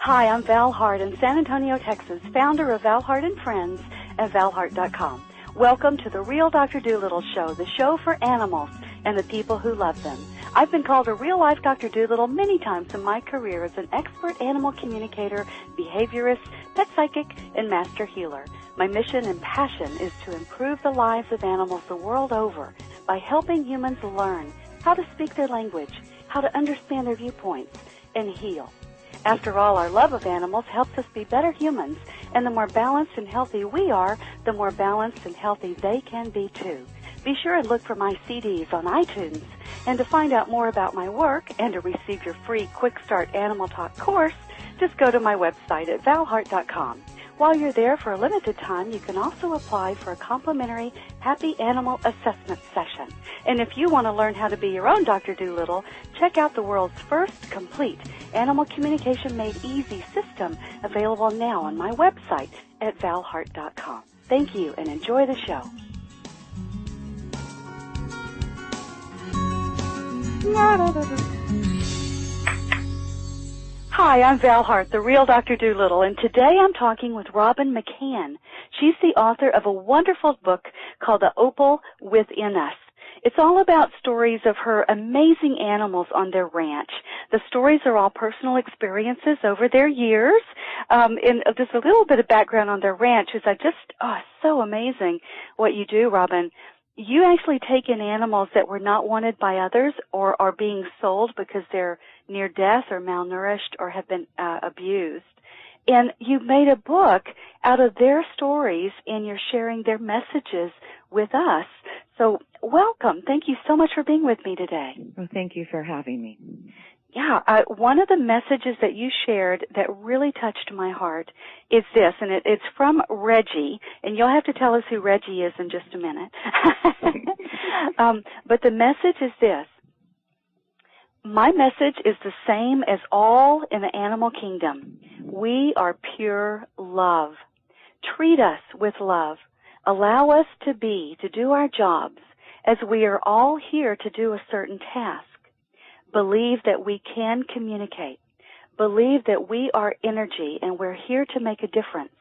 Hi, I'm Val Hart in San Antonio, Texas, founder of Val Hart and Friends at valhart.com. Welcome to the Real Dr. Doolittle Show, the show for animals and the people who love them. I've been called a real-life Dr. Doolittle many times in my career as an expert animal communicator, behaviorist, pet psychic, and master healer. My mission and passion is to improve the lives of animals the world over by helping humans learn how to speak their language, how to understand their viewpoints, and heal. After all, our love of animals helps us be better humans, and the more balanced and healthy we are, the more balanced and healthy they can be too. Be sure and look for my CDs on iTunes. And to find out more about my work and to receive your free Quick Start Animal Talk course, just go to my website at valhart.com. While you're there for a limited time, you can also apply for a complimentary Happy Animal Assessment session. And if you want to learn how to be your own Dr. Doolittle, check out the world's first complete Animal Communication Made Easy system, available now on my website at valhart.com. Thank you and enjoy the show. Hi, I'm Val Hart, the Real Dr. Doolittle, and today I'm talking with Robynn McCann. She's the author of a wonderful book called The Opal Within Us. It's all about stories of her amazing animals on their ranch. The stories are all personal experiences over their years. And just a little bit of background on their ranch is it's so amazing what you do, Robynn. You actually take in animals that were not wanted by others or are being sold because they're near death or malnourished or have been abused. And you made a book out of their stories, and you're sharing their messages with us. So welcome. Thank you so much for being with me today. Well, thank you for having me. Yeah, one of the messages that you shared that really touched my heart is this, and it's from Reggie, and you'll have to tell us who Reggie is in just a minute. But the message is this. My message is the same as all in the animal kingdom. We are pure love. Treat us with love. Allow us to do our jobs, as we are all here to do a certain task. Believe that we can communicate. Believe that we are energy and we're here to make a difference.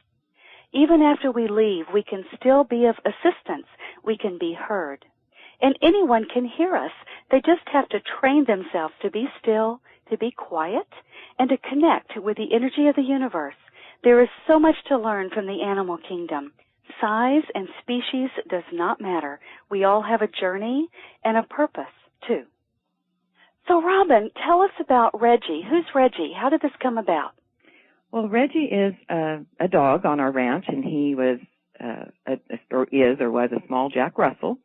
Even after we leave, we can still be of assistance. We can be heard. And anyone can hear us. They just have to train themselves to be still, to be quiet, and to connect with the energy of the universe. There is so much to learn from the animal kingdom. Size and species does not matter. We all have a journey and a purpose, too. So, Robynn, tell us about Reggie. Who's Reggie? How did this come about? Well, Reggie is a dog on our ranch, and he was was a small Jack Russell.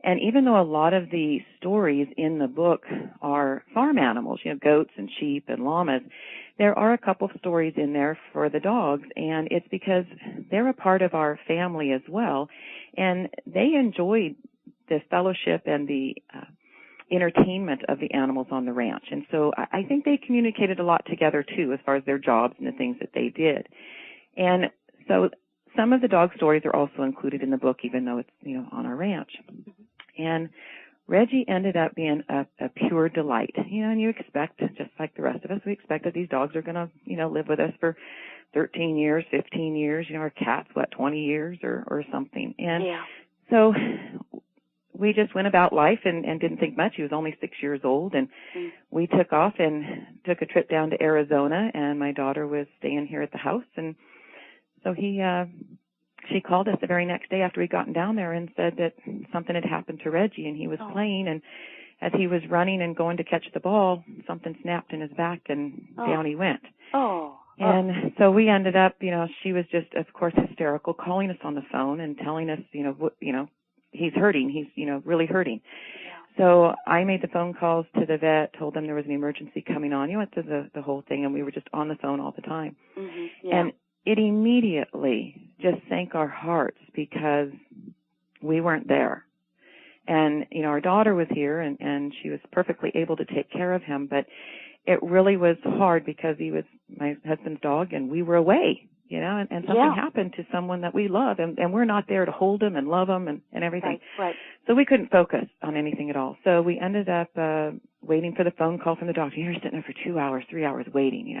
And even though a lot of the stories in the book are farm animals, goats and sheep and llamas, there are a couple of stories in there for the dogs, and it's because they're a part of our family as well, and they enjoyed the fellowship and the entertainment of the animals on the ranch. And so I think they communicated a lot together, too, as far as their jobs and the things that they did. And so some of the dog stories are also included in the book, even though it's, on our ranch. And Reggie ended up being a pure delight. And you expect, just like the rest of us, we expect that these dogs are going to, live with us for 13 years, 15 years. Our cat's, 20 years or something. And so we just went about life and didn't think much. He was only 6 years old, and we took off and took a trip down to Arizona, and my daughter was staying here at the house. And so she called us the very next day after we'd gotten down there and said that something had happened to Reggie, and he was playing, and as he was running and going to catch the ball, something snapped in his back, and down he went. And so we ended up, she was just, of course, hysterical, calling us on the phone and telling us, he's hurting. He's, really hurting. Yeah. So I made the phone calls to the vet, told them there was an emergency coming on. You went through the whole thing, and we were just on the phone all the time. Mm-hmm. Yeah. And it immediately just sank our hearts because we weren't there. And, our daughter was here, and she was perfectly able to take care of him, but it really was hard because he was my husband's dog, and we were away. And something happened to someone that we love, and we're not there to hold him and love him and everything. Right. So we couldn't focus on anything at all. So we ended up waiting for the phone call from the doctor. You're sitting there for 2 hours, 3 hours waiting,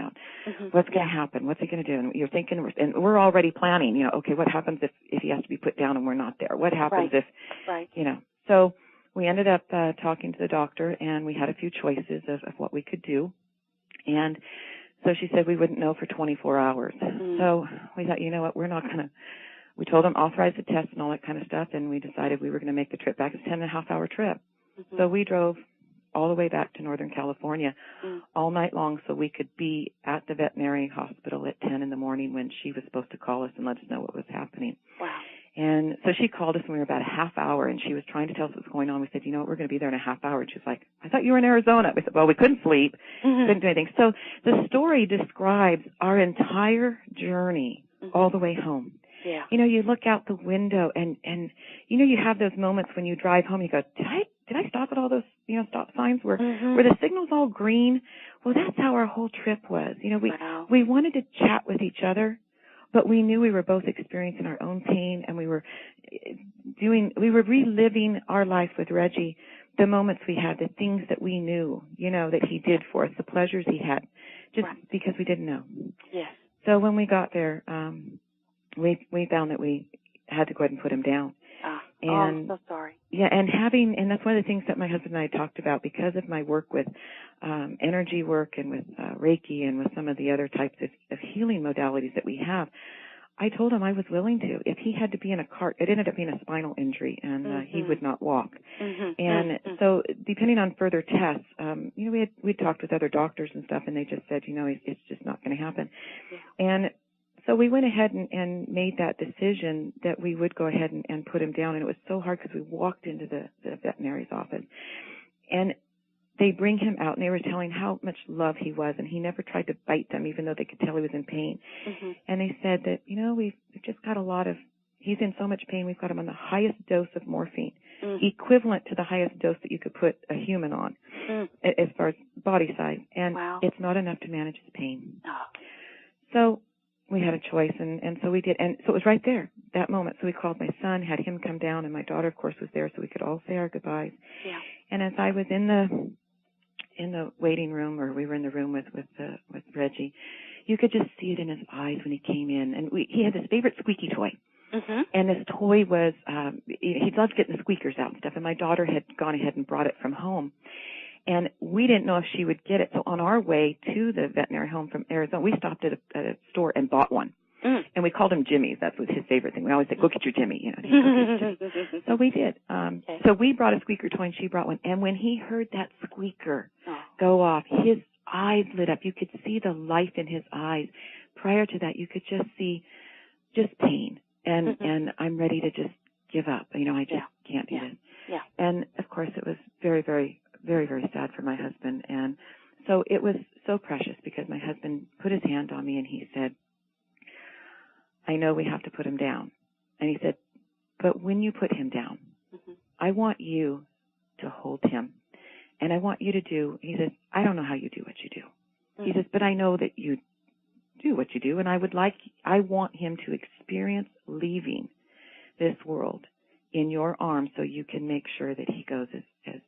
What's going to happen? What's he going to do? And you're thinking, and we're already planning, okay, what happens if he has to be put down and we're not there? What happens if, So we ended up talking to the doctor, and we had a few choices of what we could do. And so she said we wouldn't know for 24 hours. So we thought, you know what, we're not going to. We told them authorize the test and all that kind of stuff, and we decided we were going to make the trip back. It's a 10-and-a-half-hour trip. So we drove all the way back to Northern California all night long so we could be at the veterinary hospital at 10 in the morning when she was supposed to call us and let us know what was happening. Wow. And so she called us, and we were about a half hour, and she was trying to tell us what was going on. We said, we're going to be there in a half hour. And she was like, I thought you were in Arizona. We said, well, we couldn't sleep, couldn't do anything. So the story describes our entire journey all the way home. Yeah. You look out the window and you have those moments when you drive home, you go, did I stop at all those, stop signs were the signals all green? Well, that's how our whole trip was. We wanted to chat with each other, but we knew we were both experiencing our own pain, and we were reliving our life with Reggie, the moments we had, the things that we knew, that he did for us, the pleasures he had, just because we didn't know. Yes. So when we got there, we found that we had to go ahead and put him down. I'm so sorry. Yeah, and that's one of the things that my husband and I talked about because of my work with energy work and with Reiki and with some of the other types of healing modalities that we have. I told him I was willing to. If he had to be in a cart, it ended up being a spinal injury, and he would not walk. And so depending on further tests, we talked with other doctors and stuff, and they just said, it's just not going to happen. Yeah. And so we went ahead and made that decision that we would go ahead and put him down. And it was so hard because we walked into the veterinary's office. And they bring him out, and they were telling how much love he was. And he never tried to bite them, even though they could tell he was in pain. And they said that, we've just got he's in so much pain, we've got him on the highest dose of morphine, equivalent to the highest dose that you could put a human on as far as body size. And it's not enough to manage his pain. So we had a choice, and so we did. And so it was right there, that moment. So we called my son, had him come down, and my daughter, of course, was there so we could all say our goodbyes. Yeah. And as I was in the waiting room, or we were in the room with Reggie, you could just see it in his eyes when he came in. And he had this favorite squeaky toy. And this toy was, he loved getting the squeakers out and stuff, and my daughter had gone ahead and brought it from home. And we didn't know if she would get it. So on our way to the veterinary home from Arizona, we stopped at a store and bought one. And we called him Jimmy's. That was his favorite thing. We always said, go get your Jimmy. So we did. So we brought a squeaker toy, and she brought one. And when he heard that squeaker go off, his eyes lit up. You could see the life in his eyes. Prior to that, you could just see just pain. And I'm ready to just give up. I just can't do this. Yeah. And, of course, it was very, very, very, very sad for my husband. And so it was so precious because my husband put his hand on me and he said, I know we have to put him down. And he said, but when you put him down, I want you to hold him. And I want you to do, he says, I don't know how you do what you do. He says, but I know that you do what you do. And I want him to experience leaving this world in your arms so you can make sure that he goes as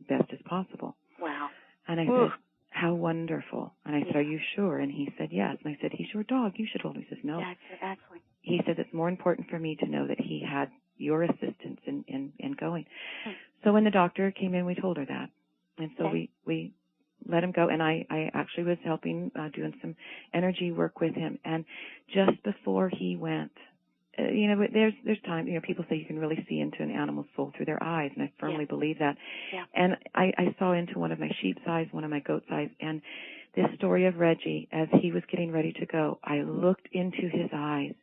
best as possible. Wow. And I said, how wonderful. And I said, are you sure? And he said, yes. And I said, he's your dog. You should hold him. He says, no. Exactly. He said, it's more important for me to know that he had your assistance in going. So when the doctor came in, we told her that. And so we let him go. And I actually was helping, doing some energy work with him. And just before he went, there's time, people say you can really see into an animal's soul through their eyes, and I firmly believe that. Yeah. And I saw into one of my sheep's eyes, one of my goat's eyes, and this story of Reggie, as he was getting ready to go, I looked into his eyes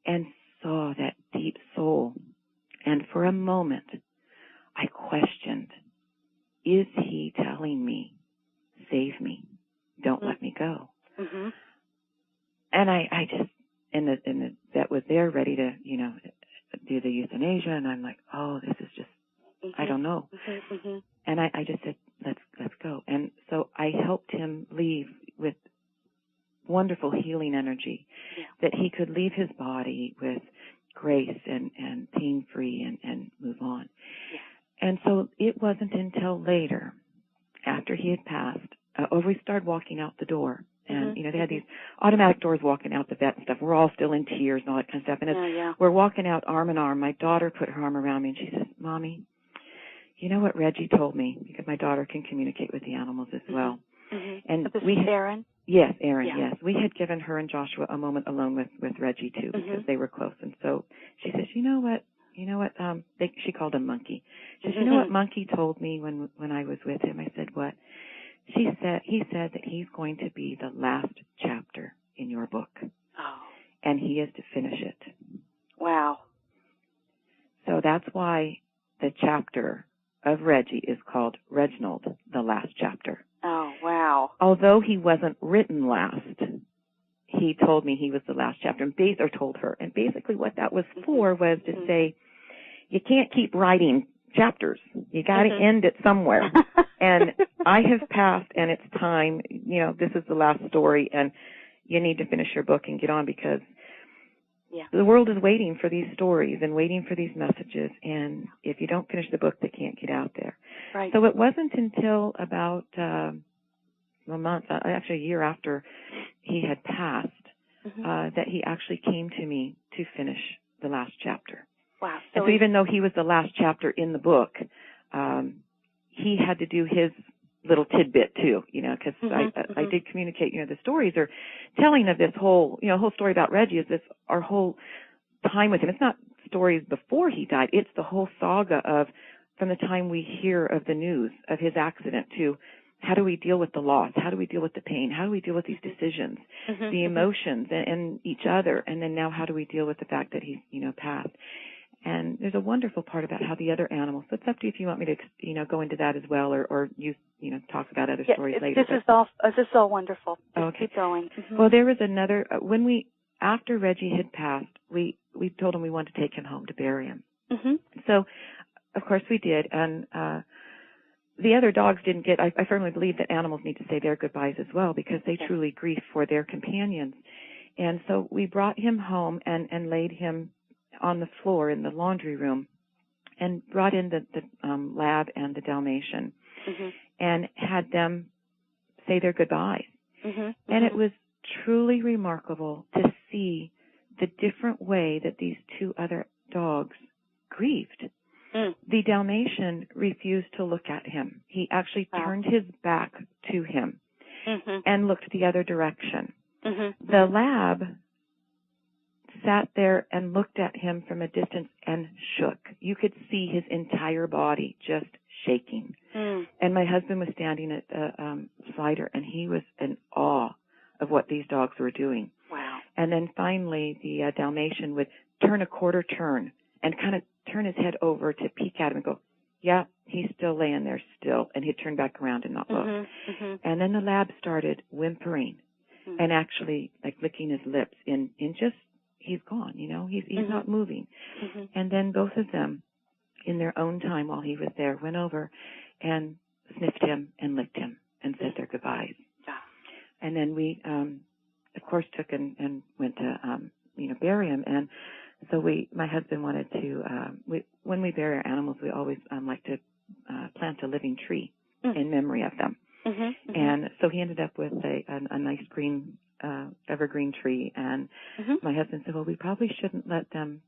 and saw that deep soul. And for a moment, I questioned, is he telling me, save me, don't let me go? And I just, and the vet was there ready to, do the euthanasia, and I'm like, oh, this is just, I don't know. And I just said, let's go. And so I helped him leave with wonderful healing energy, that he could leave his body with grace and pain-free and move on. And so it wasn't until later after he had passed, we started walking out the door. And, they had these automatic doors walking out the vet and stuff. We're all still in tears and all that kind of stuff. And as we're walking out arm in arm, my daughter put her arm around me and she says, Mommy, you know what Reggie told me? Because my daughter can communicate with the animals as well. And this we is Erin? Yes, Erin, yes. We had given her and Joshua a moment alone with Reggie, too, because they were close. And so she says, you know what, she called him Monkey. She says, you know what Monkey told me when I was with him? I said, what? He said that he's going to be the last chapter in your book. Oh. And he is to finish it. Wow. So that's why the chapter of Reggie is called Reginald, the Last Chapter. Oh, wow. Although he wasn't written last, he told me he was the last chapter, or told her. And basically what that was for was to say, you can't keep writing chapters. You got to end it somewhere. And I have passed, and it's time. This is the last story, and you need to finish your book and get on, because the world is waiting for these stories and waiting for these messages. And if you don't finish the book, they can't get out there. Right. So it wasn't until about a month, actually a year after he had passed, that he actually came to me to finish the last chapter. Wow. So even though he was the last chapter in the book, he had to do his little tidbit too, because I did communicate, the stories are telling of this whole story about Reggie is our whole time with him. It's not stories before he died. It's the whole saga of from the time we hear of the news of his accident to how do we deal with the loss? How do we deal with the pain? How do we deal with these decisions, the emotions and each other? And then now how do we deal with the fact that he's, passed? And there's a wonderful part about how the other animals, so it's up to you if you want me to, go into that as well, or you talk about other stories later. This is all wonderful. Just keep going. Well, there was another, after Reggie had passed, we told him we wanted to take him home to bury him. So, of course we did, and the other dogs didn't get, I firmly believe that animals need to say their goodbyes as well, because they truly grieve for their companions. And so we brought him home and laid him on the floor in the laundry room and brought in the lab and the Dalmatian and had them say their goodbyes. And it was truly remarkable to see the different way that these two other dogs grieved. The Dalmatian refused to look at him. He actually turned his back to him and looked the other direction. The lab sat there and looked at him from a distance and shook. You could see his entire body just shaking. And my husband was standing at the slider, and he was in awe of what these dogs were doing. Wow. And then finally the Dalmatian would turn a quarter turn and kind of turn his head over to peek at him and go, yeah, he's still laying there still. And he'd turn back around and not look. And then the lab started whimpering and actually like licking his lips in just, he's gone, he's not moving. And then both of them, in their own time while he was there, went over and sniffed him and licked him and said their goodbyes. And then we, of course, took and went to, bury him. And so my husband wanted to, when we bury our animals, we always like to plant a living tree in memory of them. And so he ended up with a nice green evergreen tree. And my husband said, well, we probably shouldn't let them,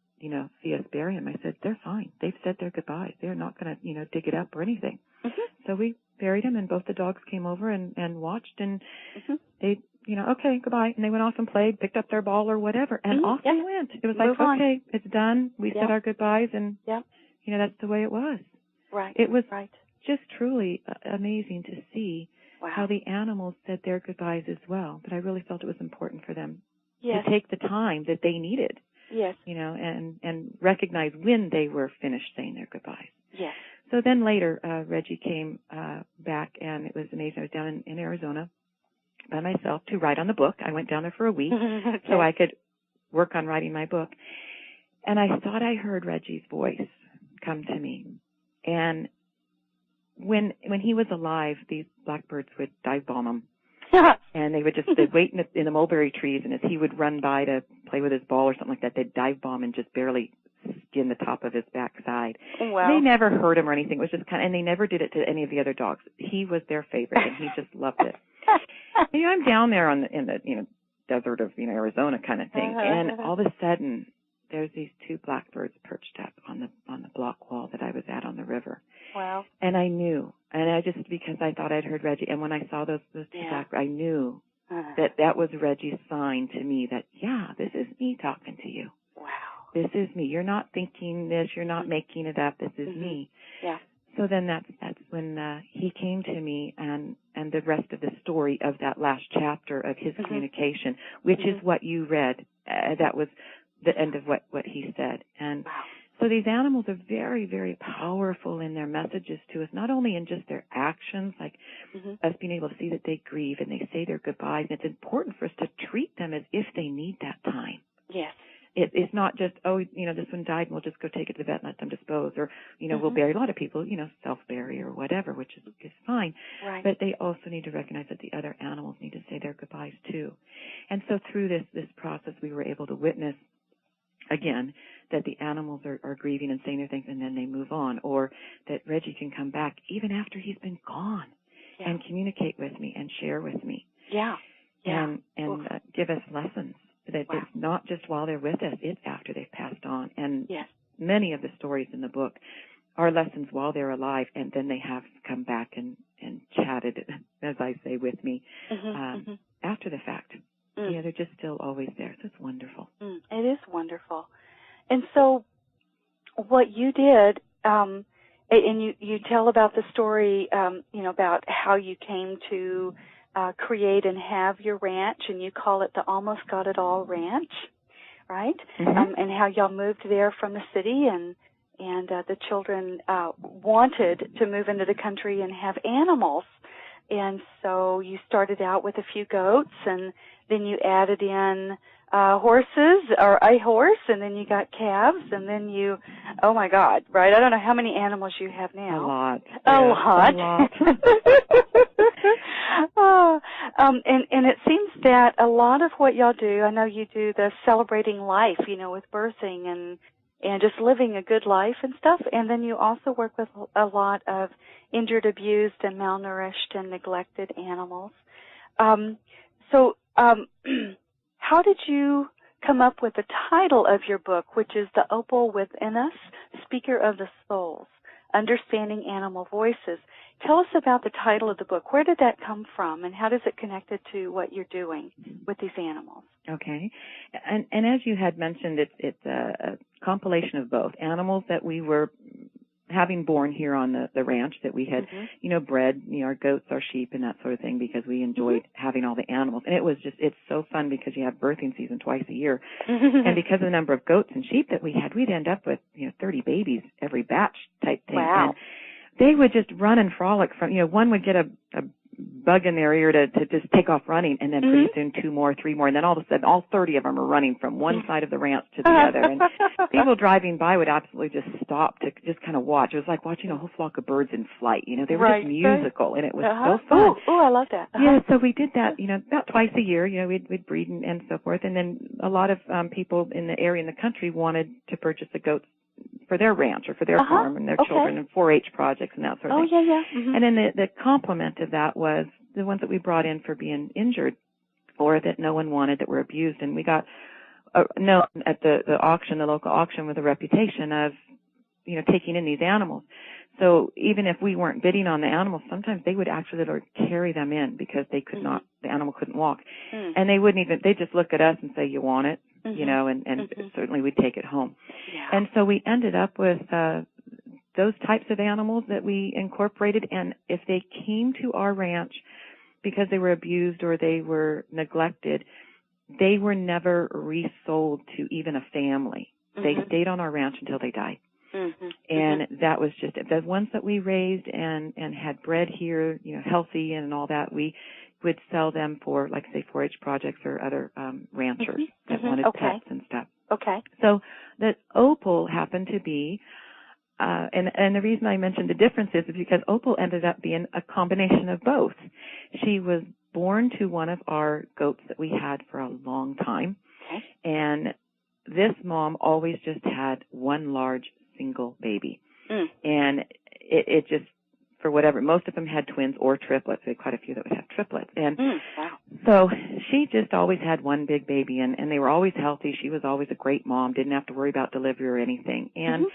see us bury him. I said, they're fine. They've said their goodbyes. They're not going to, dig it up or anything. So we buried him, and both the dogs came over and watched, and they, okay, goodbye. And they went off and played, picked up their ball or whatever, and off they went. It was like, okay, it's done. We said our goodbyes, and, that's the way it was. Right. It was just truly amazing to see how the animals said their goodbyes as well. But I really felt it was important for them to take the time that they needed. And recognize when they were finished saying their goodbyes. Yes. So then later, Reggie came back, and it was amazing. I was down in Arizona by myself to write on the book. I went down there for a week so I could work on writing my book. And I thought I heard Reggie's voice come to me. And when he was alive, these blackbirds would dive bomb him. And they'd wait in the mulberry trees, and as he would run by to play with his ball or something like that, they'd dive bomb and just barely skin the top of his backside. Wow. They never hurt him or anything. It was just and they never did it to any of the other dogs. He was their favorite, and he just loved it. And, I'm down there in the desert of Arizona kind of thing, and all of a sudden there's these two blackbirds perched up on the block wall that I was at on the river. Wow. And I knew, and I just, because I thought I'd heard Reggie, and when I saw those two blackbirds, I knew that was Reggie's sign to me that, this is me talking to you. Wow. This is me. You're not thinking this. You're not making it up. This is me. Yeah. So then that's when he came to me, and the rest of the story of that last chapter of his communication, which is what you read. That was the end of what he said. And so these animals are very, very powerful in their messages to us, not only in just their actions, like us being able to see that they grieve and they say their goodbyes. And it's important for us to treat them as if they need that time. Yes. It's not just, this one died and we'll just go take it to the vet and let them dispose. Or, we'll bury a lot of people, self-bury or whatever, which is fine. Right. But they also need to recognize that the other animals need to say their goodbyes too. And so through this process, we were able to witness, again, that the animals are grieving and saying their things and then they move on. Or that Reggie can come back even after he's been gone and communicate with me and share with me. Yeah. And give us lessons. That it's not just while they're with us, it's after they've passed on. And many of the stories in the book are lessons while they're alive, and then they have come back and chatted, as I say, with me after the fact. They're just still always there. So it's wonderful. It is wonderful. And so what you did, and you tell about the story, about how you came to create and have your ranch, and you call it the Almost Got It All Ranch, right? And how y'all moved there from the city, and the children wanted to move into the country and have animals. And so you started out with a few goats, and then you added in horses, or a horse, and then you got calves, and then you, oh my God, right? I don't know how many animals you have now. A lot. A lot. And it seems that a lot of what y'all do, I know you do the celebrating life, with birthing and just living a good life and stuff, and then you also work with a lot of injured, abused, and malnourished and neglected animals. How did you come up with the title of your book, which is The Opal Within Us, Speaker of the Souls, Understanding Animal Voices? Tell us about the title of the book. Where did that come from, and how does it connect it to what you're doing with these animals? Okay. And as you had mentioned, it's a compilation of both. Animals that we were having born here on the ranch that we had, bred, our goats, our sheep, and that sort of thing, because we enjoyed having all the animals. And it's so fun because you have birthing season twice a year. And because of the number of goats and sheep that we had, we'd end up with, 30 babies every batch type thing. Wow. And they would just run and frolic from, one would get a bug in their ear to just take off running, and then pretty soon 2 more, 3 more, and then all of a sudden all 30 of them are running from one side of the ranch to the other. And people driving by would absolutely just stop to just kind of watch. It was like watching a whole flock of birds in flight. They were just musical, and it was so fun. Oh, I love that. Yeah, so we did that, about twice a year. We'd breed and so forth. And then a lot of people in the area in the country wanted to purchase the goats for their ranch or for their farm and their children and 4-H projects and that sort of thing. Oh, yeah. And then the complement of that was the ones that we brought in for being injured or that no one wanted, that were abused. And we got known at the auction, the local auction, with a reputation of, taking in these animals. So even if we weren't bidding on the animals, sometimes they would actually carry them in because they could not, the animal couldn't walk. And they wouldn't even, they just look at us and say, you want it? And certainly we'd take it home. Yeah. And so we ended up with those types of animals that we incorporated, and if they came to our ranch because they were abused or they were neglected, they were never resold to even a family. They stayed on our ranch until they died. And that was just it. The ones that we raised and had bred here, healthy and all that, we would sell them for, like, say, 4-H projects or other ranchers that wanted pets and stuff. Okay. So the Opal happened to be, and the reason I mentioned the differences is because Opal ended up being a combination of both. She was born to one of our goats that we had for a long time, and this mom always just had one large single baby. And it just, for whatever, most of them had twins or triplets. We had quite a few that would have triplets. And wow. so she just always had one big baby, and they were always healthy. She was always a great mom, didn't have to worry about delivery or anything. And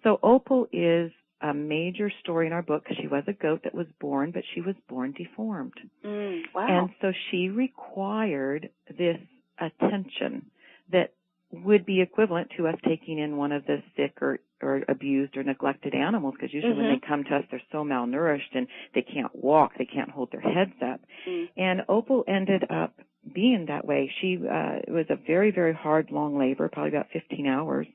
so Opal is a major story in our book because she was a goat that was born, but she was born deformed. Wow. And so she required this attention that would be equivalent to us taking in one of the sick or abused or neglected animals, because usually when they come to us, they're so malnourished and they can't walk, they can't hold their heads up. And Opal ended up being that way. She it was a very, very hard, long labor, probably about 15 hours,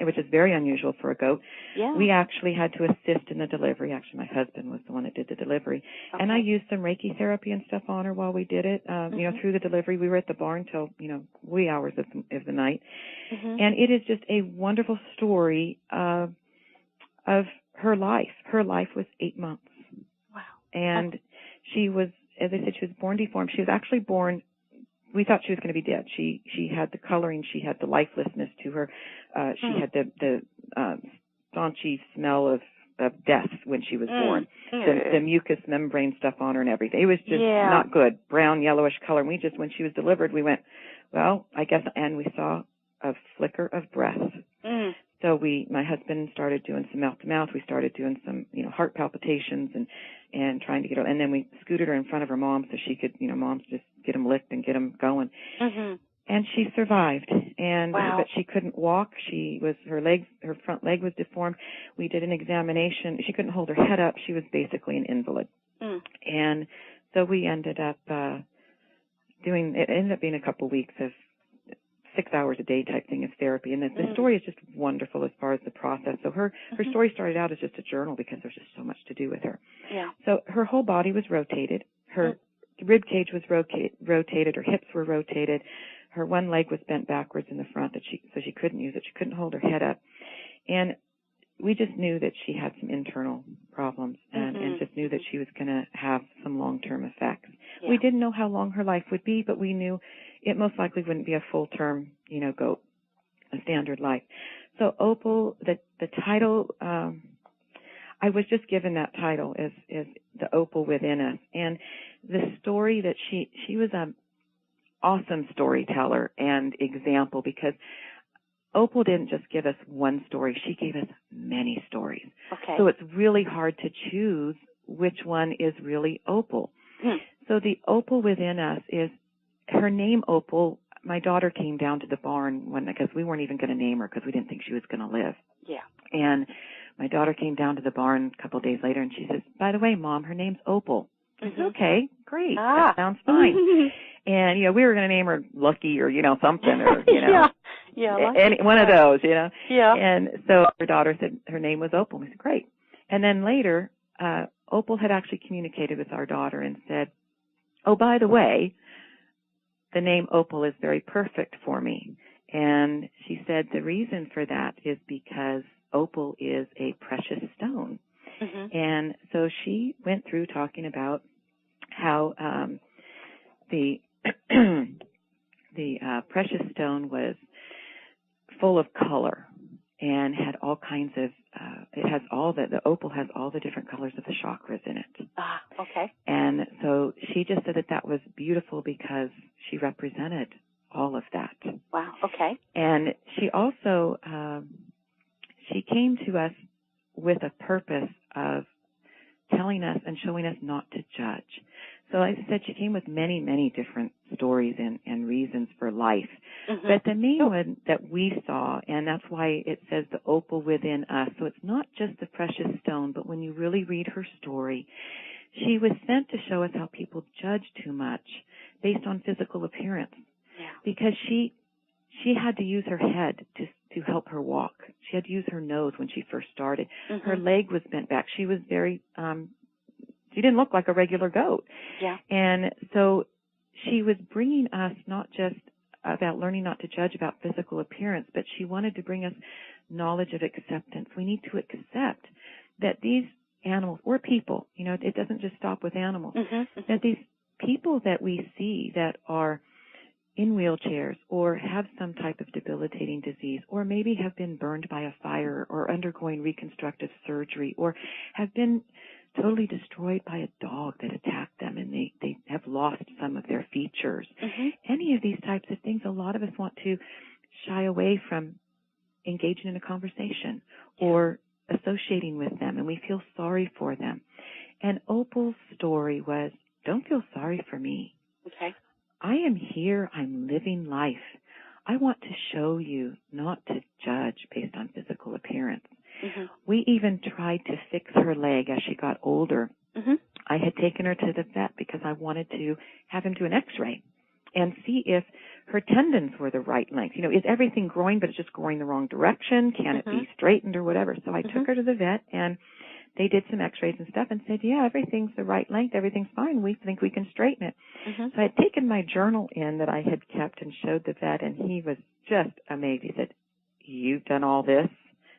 which is very unusual for a goat. Yeah. We actually had to assist in the delivery. Actually, my husband was the one that did the delivery. Okay. And I used some Reiki therapy and stuff on her while we did it, through the delivery. We were at the barn till, wee hours of the night. And it is just a wonderful story of her life. Her life was 8 months. Wow. And she was, as I said, she was born deformed. She was actually born, we thought she was going to be dead. She had the coloring, she had the lifelessness to her. She had the staunchy smell of death when she was born. The mucous membrane stuff on her and everything. It was just not good. Brown, yellowish color. And we just, when she was delivered, we went, well, I guess, and we saw a flicker of breath. So my husband started doing some mouth to mouth. We started doing some, heart palpitations and trying to get her. And then we scooted her in front of her mom so she could, moms just get them licked and get them going. And she survived. And but she couldn't walk. Her front leg was deformed. We did an examination. She couldn't hold her head up. She was basically an invalid. And so we ended up it ended up being a couple weeks of 6 hours a day type thing of therapy. And the story is just wonderful as far as the process. So her story started out as just a journal because there's just so much to do with her. Yeah. So her whole body was rotated. Her rib cage was rotated. Her hips were rotated. Her one leg was bent backwards in the front so she couldn't use it. She couldn't hold her head up. And we just knew that she had some internal problems and just knew that she was going to have some long-term effects. Yeah. We didn't know how long her life would be, but we knew it most likely wouldn't be a full-term, goat, a standard life. So Opal, the title, I was just given that title is the Opal within us. And the story that she was an awesome storyteller and example, because Opal didn't just give us one story. She gave us many stories. Okay. So it's really hard to choose which one is really Opal. So the Opal within us is her name, Opal. My daughter came down to the barn because we weren't even going to name her because we didn't think she was going to live. Yeah. And my daughter came down to the barn a couple of days later, and she says, "By the way, Mom, her name's Opal." I said, "Okay, great. That sounds fine." And, we were going to name her Lucky or, something or, any one of those, Yeah. And so her daughter said her name was Opal. We said, great. And then later, Opal had actually communicated with our daughter and said, "Oh, by the way, the name Opal is very perfect for me." And she said the reason for that is because Opal is a precious stone. And so she went through talking about how the precious stone was full of color and had all kinds of the opal has all the different colors of the chakras in it. Okay. And so she just said that was beautiful because she represented all of that. Wow. Okay. And she also she came to us with a purpose of telling us and showing us not to judge. So as I said, she came with many, many different stories and reasons for life. But the main one that we saw, and that's why it says the opal within us, so it's not just the precious stone, but when you really read her story, she was sent to show us how people judge too much based on physical appearance. Yeah. Because she had to use her head to help her walk. She had to use her nose when she first started. Her leg was bent back. She was very, she didn't look like a regular goat. Yeah. And so she was bringing us not just about learning not to judge about physical appearance, but she wanted to bring us knowledge of acceptance. We need to accept that these animals, or people, it doesn't just stop with animals, that these people that we see that are in wheelchairs or have some type of debilitating disease or maybe have been burned by a fire or undergoing reconstructive surgery or have been totally destroyed by a dog that attacked them and they have lost some of their features. Any of these types of things, a lot of us want to shy away from engaging in a conversation or associating with them, and we feel sorry for them. And Opal's story was, don't feel sorry for me. Okay. I am here. I'm living life. I want to show you not to judge based on physical appearance. We even tried to fix her leg as she got older. I had taken her to the vet because I wanted to have him do an x-ray and see if her tendons were the right length. You know, is everything growing, but it's just growing the wrong direction? Can it be straightened or whatever? So I took her to the vet, and they did some x-rays and stuff and said, yeah, everything's the right length. Everything's fine. We think we can straighten it. So I had taken my journal in that I had kept and showed the vet, and he was just amazed. He said, you've done all this?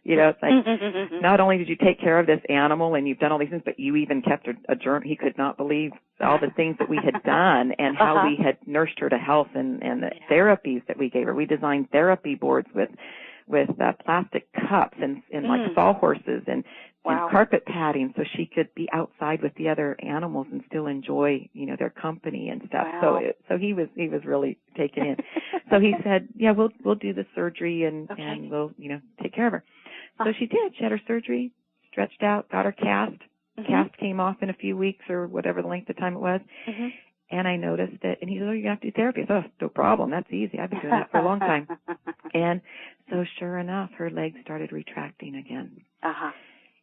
You know, it's like, not only did you take care of this animal and you've done all these things, but you even kept a journal. He could not believe all the things that we had done and how we had nursed her to health and the therapies that we gave her. We designed therapy boards with plastic cups and like sawhorses and carpet padding so she could be outside with the other animals and still enjoy, you know, their company and stuff. So he was really taken in. So he said, yeah, we'll do the surgery and we'll, you know, take care of her. So she did. She had her surgery, stretched out, got her cast. Cast came off in a few weeks or whatever the length of time it was. And I noticed that, and he said, oh, you're going to have to do therapy. I said, oh, no problem. That's easy. I've been doing that for a long time. And so sure enough, her legs started retracting again.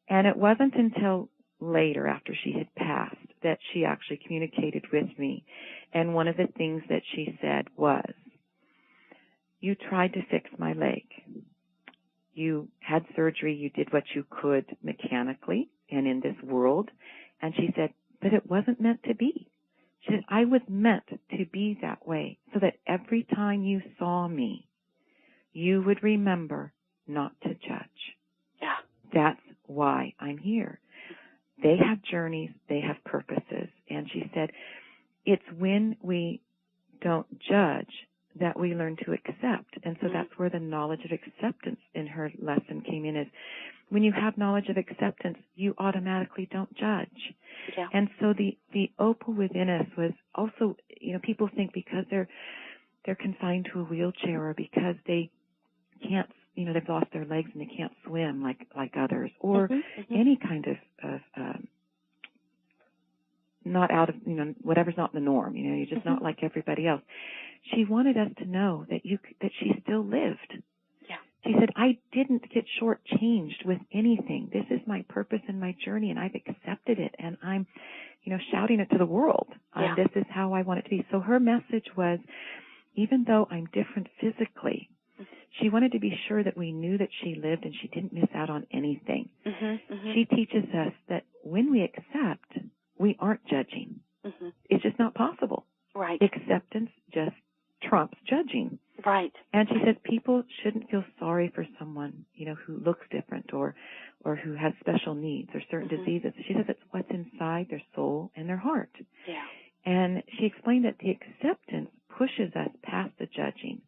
And it wasn't until later, after she had passed, that she actually communicated with me. And one of the things that she said was, you tried to fix my leg. You had surgery. You did what you could mechanically and in this world. And she said, but it wasn't meant to be. She said, I was meant to be that way so that every time you saw me, you would remember not to judge. Yeah. That's why I'm here. They have journeys. They have purposes. And she said, it's when we don't judge that we learn to accept. And so that's where the knowledge of acceptance in her lesson came in, is when you have knowledge of acceptance, you automatically don't judge. Yeah. And so the opal within us was also, you know, people think because they're confined to a wheelchair or because they can't, you know, they've lost their legs and they can't swim like others, or any kind of not out of, you know, whatever's not the norm, you know, you're just not like everybody else. She wanted us to know that that she still lived. Yeah. She said, I didn't get shortchanged with anything. This is my purpose and my journey, and I've accepted it, and I'm, you know, shouting it to the world. Yeah. This is how I want it to be. So her message was, even though I'm different physically, she wanted to be sure that we knew that she lived and she didn't miss out on anything. She teaches us that when we accept, we aren't judging. It's just not possible. Right. Acceptance just trumps judging. Right. And she said people shouldn't feel sorry for someone, you know, who looks different or who has special needs or certain diseases. She says it's what's inside their soul and their heart. Yeah. And she explained that the acceptance pushes us past the judging,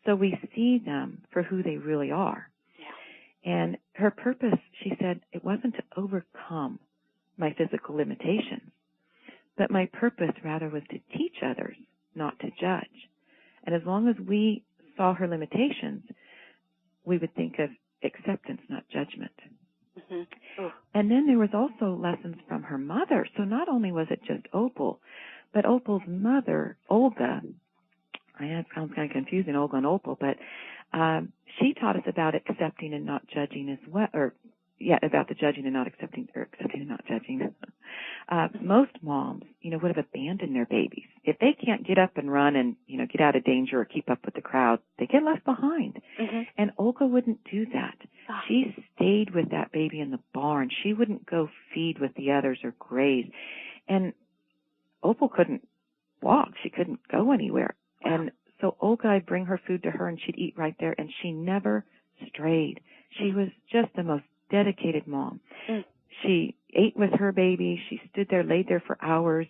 so we see them for who they really are. Yeah. And her purpose, she said, it wasn't to overcome my physical limitations, but my purpose rather was to teach others not to judge. And as long as we saw her limitations, we would think of acceptance, not judgment. And then there was also lessons from her mother. So not only was it just Opal, but Opal's mother, Olga, it sounds kind of confusing, Olga and Opal, but she taught us about accepting and not judging as well, about the judging and not accepting, or accepting and not judging. Most moms, you know, would have abandoned their babies. If they can't get up and run and, you know, get out of danger or keep up with the crowd, they get left behind. And Olga wouldn't do that. She stayed with that baby in the barn. She wouldn't go feed with the others or graze. And Opal couldn't walk. She couldn't go anywhere. And so Olga, I'd bring her food to her and she'd eat right there, and she never strayed. She was just the most dedicated mom. She ate with her baby. She stood there, laid there for hours.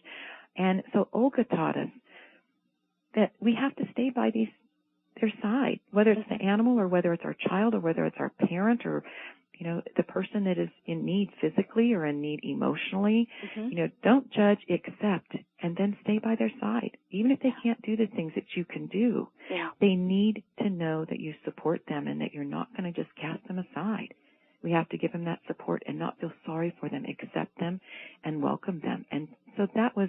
And so Olga taught us, that we have to stay by their side, whether it's the animal or whether it's our child or whether it's our parent or, the person that is in need physically or in need emotionally. Don't judge, accept, and then stay by their side. Even if they can't do the things that you can do, they need to know that you support them and that you're not going to just cast them aside. We have to give them that support and not feel sorry for them, accept them and welcome them. And so that was,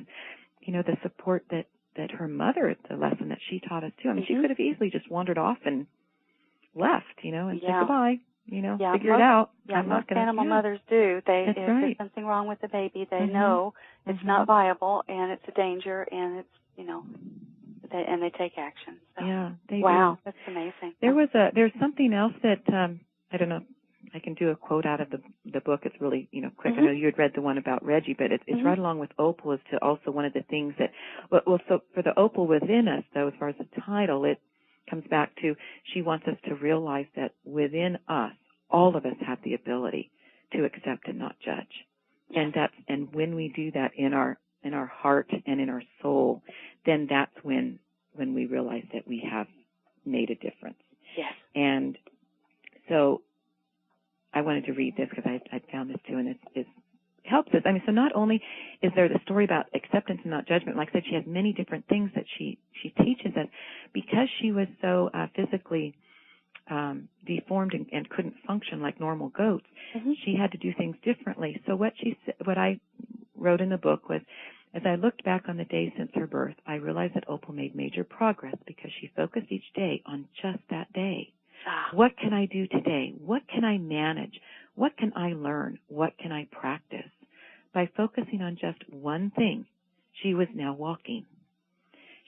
the support that her mother, the lesson that she taught us too. I mean, she could have easily just wandered off and left, and said goodbye, figure it out. Yeah, most animal mothers do. If there's something wrong with the baby, they know it's not viable and it's a danger and it's, and they take action. So, they wow, do. That's amazing. There's something else that, I don't know, I can do a quote out of the book. It's really, quick. I know you had read the one about Reggie, but it's right along with Opal as to also one of the things that, so for the Opal within us, though, as far as the title, it comes back to she wants us to realize that within us, all of us have the ability to accept and not judge. And when we do that in our heart and in our soul, then that's when we realize that we have made a difference. Yes. And so I wanted to read this because I found this too, and it helps us. I mean, so not only is there the story about acceptance and not judgment, like I said, she has many different things that she teaches us. Because she was so physically deformed and couldn't function like normal goats, she had to do things differently. So what I wrote in the book was, as I looked back on the days since her birth, I realized that Opal made major progress because she focused each day on just that day. What can I do today? What can I manage? What can I learn? What can I practice? By focusing on just one thing, she was now walking.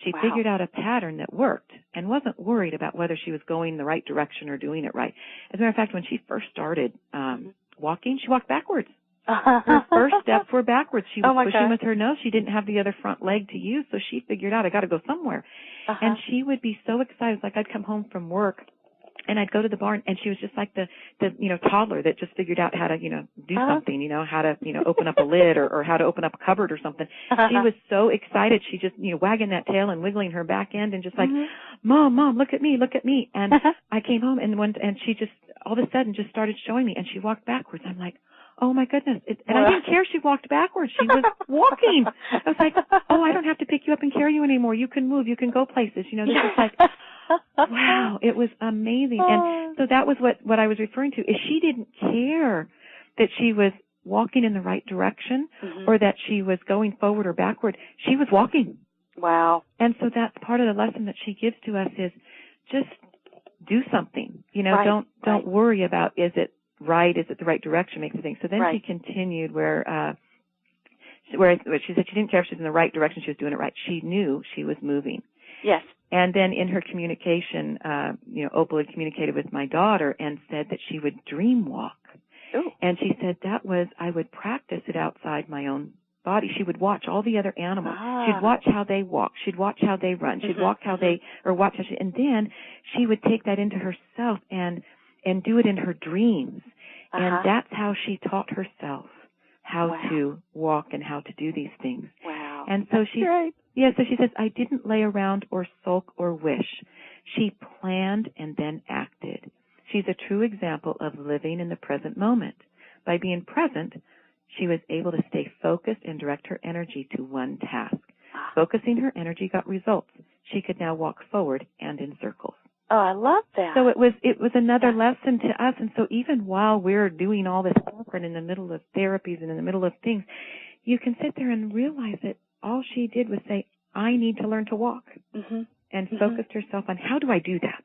She figured out a pattern that worked and wasn't worried about whether she was going the right direction or doing it right. As a matter of fact, when she first started walking, she walked backwards. Her first steps were backwards. She was pushing with her nose. She didn't have the other front leg to use, so she figured out, I got to go somewhere. And she would be so excited. Like I'd come home from work, and I'd go to the barn, and she was just like the toddler that just figured out how to, do something, how to, open up a lid or how to open up a cupboard or something. She was so excited. She just, wagging that tail and wiggling her back end and just like, Mom, look at me. And I came home and she just all of a sudden just started showing me, and she walked backwards. I'm like, oh my goodness. And I didn't care she walked backwards. She was walking. I was like, oh, I don't have to pick you up and carry you anymore. You can move. You can go places. This is like, wow, it was amazing. And so that was what I was referring to, is she didn't care that she was walking in the right direction or that she was going forward or backward. She was walking. Wow. And so that's part of the lesson that she gives to us is just do something. Don't worry about, is it right? Is it the right direction? Makes a thing. So then she continued where she said she didn't care if she was in the right direction. She was doing it right. She knew she was moving. Yes. And then in her communication, Opal had communicated with my daughter and said that she would dream walk. Ooh. And she said I would practice it outside my own body. She would watch all the other animals. She'd watch how they walk. She'd watch how they run. She'd watch how and then she would take that into herself and do it in her dreams. And that's how she taught herself how to walk and how to do these things. Wow. And so so she says, I didn't lay around or sulk or wish. She planned and then acted. She's a true example of living in the present moment. By being present, she was able to stay focused and direct her energy to one task. Focusing her energy got results. She could now walk forward and in circles. Oh, I love that. So it was another lesson to us. And so even while we're doing all this work and in the middle of therapies and in the middle of things, you can sit there and realize that all she did was say, I need to learn to walk, and focused herself on how do I do that?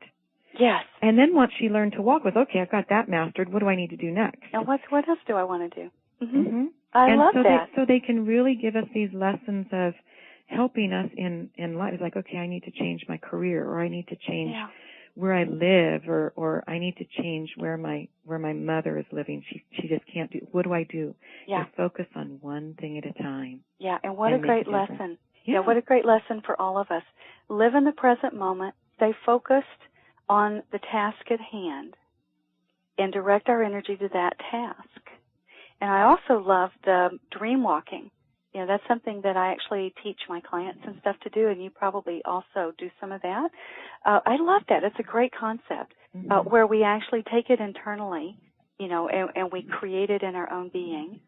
Yes. And then once she learned to walk, was okay, I've got that mastered. What do I need to do next? Now, what else do I want to do? I love that. So they can really give us these lessons of helping us in life. It's like, okay, I need to change my career, or I need to change where I live, or I need to change where my mother is living. She just can't do. What do I do? Yeah. Just focus on one thing at a time. Yeah, and what a great lesson. Yeah, what a great lesson for all of us. Live in the present moment, stay focused on the task at hand, and direct our energy to that task. And I also love the dream walking. You know, that's something that I actually teach my clients and stuff to do, and you probably also do some of that. I love that. It's a great concept where we actually take it internally, you know, and we create it in our own being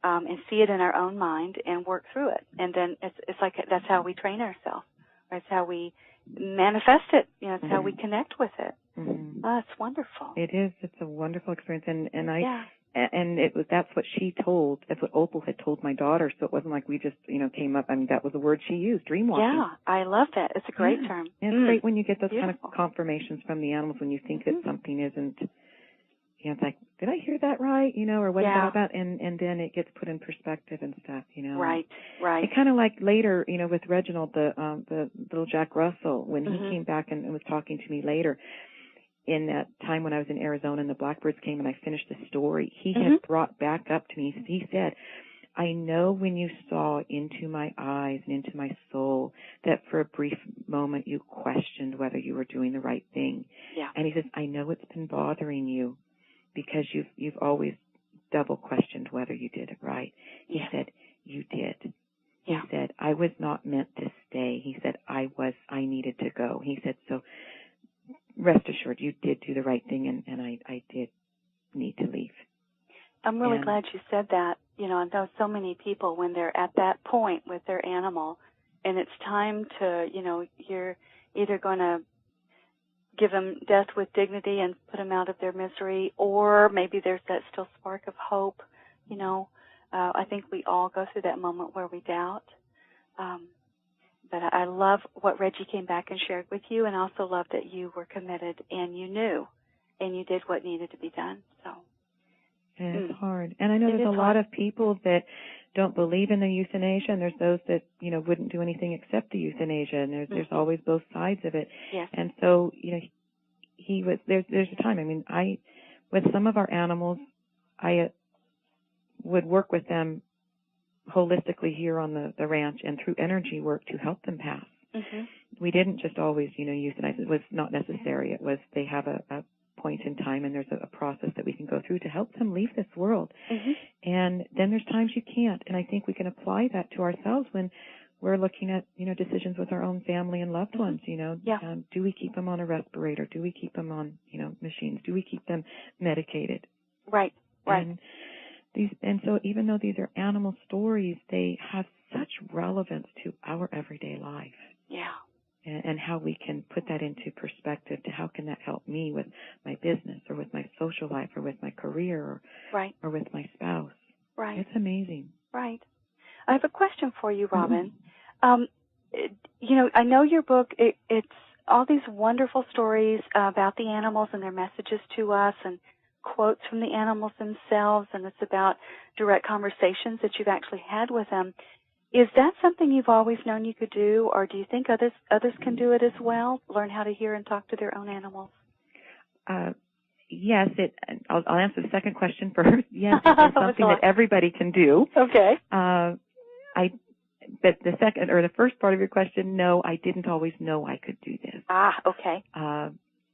and see it in our own mind and work through it. And then it's like that's how we train ourselves. That's how we manifest it. You know, it's how we connect with it. Oh, it's wonderful. It is. It's a wonderful experience, and I. Yeah. And that's what that's what Opal had told my daughter, so it wasn't like we just, you know, came up. I mean, that was the word she used, dreamwalking. Yeah, I love that. It's a great term. And it's great when you get those kind of confirmations from the animals when you think that something isn't, you know, it's like, did I hear that right, you know, or what is that about? And then it gets put in perspective and stuff, you know. Right, right. It kind of like later, you know, with Reginald, the little Jack Russell, when he came back and was talking to me later, in that time when I was in Arizona and the blackbirds came and I finished the story, he had brought back up to me, he said, I know when you saw into my eyes and into my soul that for a brief moment you questioned whether you were doing the right thing. Yeah. And he says, I know it's been bothering you because you've always double questioned whether you did it right. He said, you did. He said, I was not meant to stay. He said, I needed to go. He said, so rest assured, you did do the right thing, and I did need to leave. I'm really glad you said that. You know, I know so many people when they're at that point with their animal, and it's time to, you know, you're either going to give them death with dignity and put them out of their misery, or maybe there's that still spark of hope. You know, I think we all go through that moment where we doubt. But I love what Reggie came back and shared with you, and also love that you were committed and you knew and you did what needed to be done. So it's hard. And I know there's a lot of people that don't believe in the euthanasia, and there's those that, you know, wouldn't do anything except the euthanasia, and there's always both sides of it. Yes. And so, you know, there's a time. I mean, with some of our animals, I would work with them holistically here on the ranch and through energy work to help them pass. We didn't just always, you know, euthanize. It was not necessary. It was they have a point in time and there's a process that we can go through to help them leave this world. And then there's times you can't. And I think we can apply that to ourselves when we're looking at, you know, decisions with our own family and loved ones, you know. Do we keep them on a respirator? Do we keep them on, you know, machines? Do we keep them medicated? Right. And so even though these are animal stories, they have such relevance to our everyday life. Yeah. And how we can put that into perspective to how can that help me with my business or with my social life or with my career or with my spouse. Right. It's amazing. Right. I have a question for you, Robynn. You know, I know your book, it's all these wonderful stories about the animals and their messages to us and quotes from the animals themselves, and it's about direct conversations that you've actually had with them. Is that something you've always known you could do, or do you think others can do it as well, learn how to hear and talk to their own animals? Yes, I'll answer the second question first. Yes, it's something that everybody can do. Okay. But the second or the first part of your question, no, I didn't always know I could do this. Okay.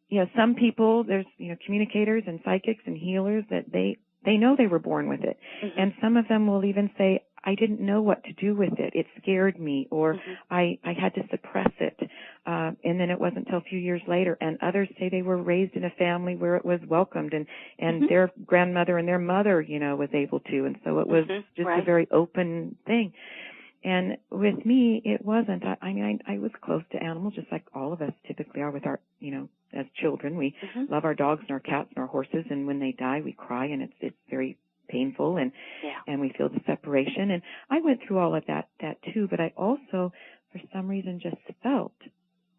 You know, some people, there's, you know, communicators and psychics and healers that they know they were born with it. And some of them will even say, I didn't know what to do with it. It scared me, or I had to suppress it. And then it wasn't until a few years later. And others say they were raised in a family where it was welcomed and their grandmother and their mother, you know, was able to. And so it was just a very open thing. And with me, it wasn't. I mean, I was close to animals, just like all of us typically are with our, you know, as children. We love our dogs and our cats and our horses, and when they die, we cry, and it's very painful, and we feel the separation. And I went through all of that too, but I also, for some reason, just felt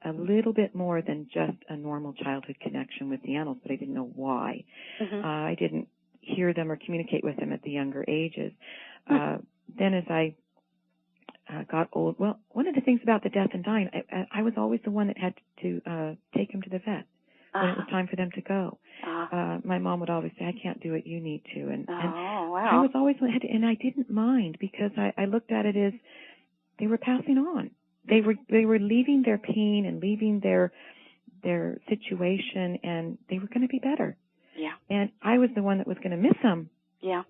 a little bit more than just a normal childhood connection with the animals, but I didn't know why. I didn't hear them or communicate with them at the younger ages. Then as I got old. Well, one of the things about the death and dying, I was always the one that had to take him to the vet when it was time for them to go. My mom would always say, I can't do it, you need to. And wow. I was always the one that had to, and I didn't mind because I looked at it as they were passing on. They were leaving their pain and leaving their situation, and they were going to be better. Yeah. And I was the one that was going to miss them. Yeah.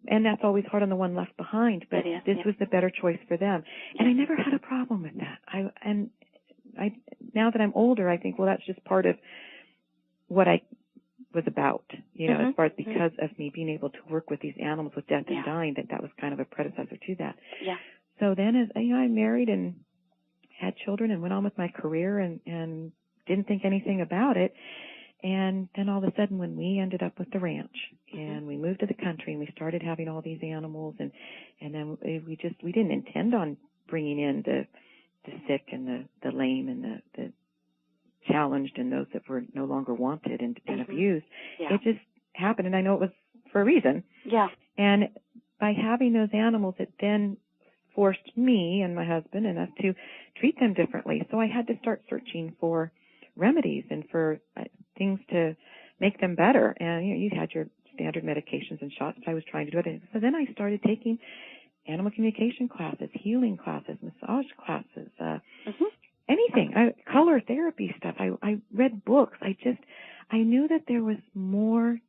and that's always hard on the one left behind, but this was the better choice for them. And I never had a problem with that. I now that I'm older, I think, well, that's just part of what I was about, as far as because of me being able to work with these animals with death and dying, that was kind of a predecessor to that. Yeah. So then as I married and had children and went on with my career and didn't think anything about it. And then all of a sudden when we ended up with the ranch and we moved to the country and we started having all these animals and then we didn't intend on bringing in the sick and the lame and the challenged and those that were no longer wanted and abused. Yeah. It just happened, and I know it was for a reason. Yeah. And by having those animals, it then forced me and my husband and us to treat them differently. So I had to start searching for remedies and for things to make them better. And you had your standard medications and shots, but I was trying to do it. So then I started taking animal communication classes, healing classes, massage classes, anything, color therapy stuff. I read books. I knew that there was more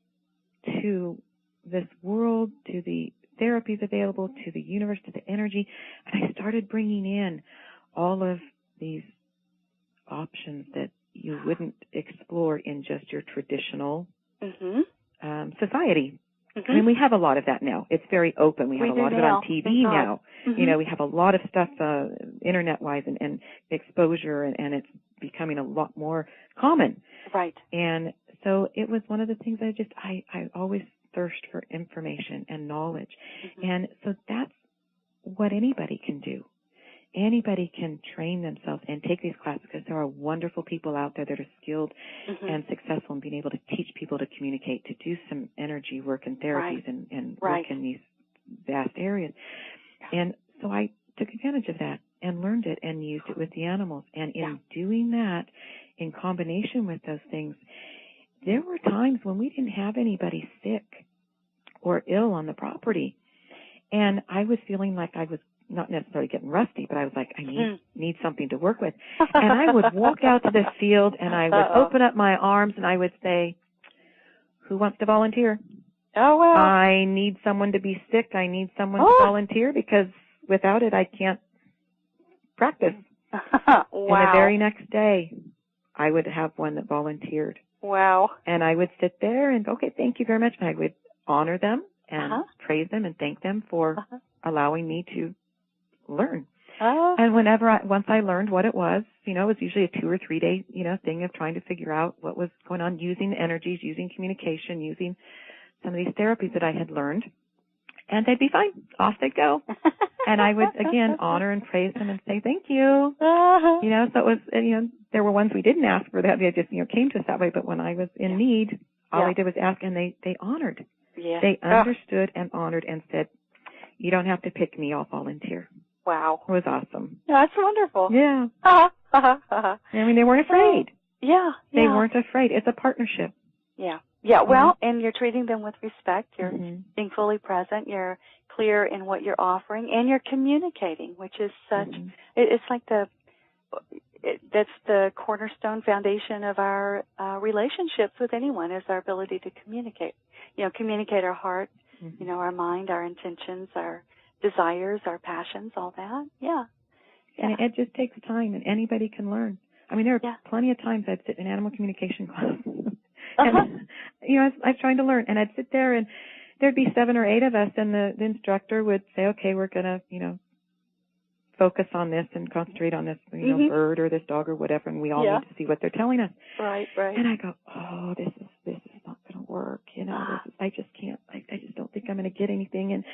to this world, to the therapies available, to the universe, to the energy, and I started bringing in all of these options that you wouldn't explore in just your traditional society. I mean, we have a lot of that now. It's very open. We have a lot of it on TV now. We have a lot of stuff internet-wise and exposure, and it's becoming a lot more common. Right. And so it was one of the things I always thirst for information and knowledge. And so that's what anybody can do. Anybody can train themselves and take these classes because there are wonderful people out there that are skilled and successful in being able to teach people to communicate, to do some energy work and therapies and work in these vast areas. And so I took advantage of that and learned it and used it with the animals. And in doing that, in combination with those things, there were times when we didn't have anybody sick or ill on the property. And I was feeling like I was not necessarily getting rusty, but I was like, I need something to work with. And I would walk out to the field and I would open up my arms and I would say, who wants to volunteer? Oh, wow. I need someone to be sick. I need someone to volunteer because without it, I can't practice. Wow. And the very next day, I would have one that volunteered. Wow. And I would sit there and, okay, thank you very much. And I would honor them and praise them and thank them for allowing me to learn. And once I learned what it was, it was usually a 2 or 3 day, thing of trying to figure out what was going on, using the energies, using communication, using some of these therapies that I had learned. And they'd be fine. Off they'd go. And I would, again, honor and praise them and say, thank you. So it was, there were ones we didn't ask for that. They just, came to us that way. But when I was in need, all I did was ask, and they honored. Yeah. They understood and honored and said, you don't have to pick me, I'll volunteer. Wow. It was awesome. That's wonderful. Yeah. I mean, they weren't afraid. They weren't afraid. It's a partnership. Yeah. Yeah, well, and you're treating them with respect. You're being fully present. You're clear in what you're offering, and you're communicating, which is such, it's like that's the cornerstone foundation of our relationships with anyone is our ability to communicate. Communicate our heart, our mind, our intentions, our desires, our passions, all that. Yeah. And it just takes time, and anybody can learn. I mean, there are plenty of times I'd sit in animal communication class. And, I was trying to learn, and I'd sit there, and there'd be 7 or 8 of us, and the instructor would say, okay, we're going to, focus on this and concentrate on this, bird or this dog or whatever, and we all need to see what they're telling us. Right, right. And I go, oh, this is not going to work, I just can't, I just don't think I'm going to get anything, and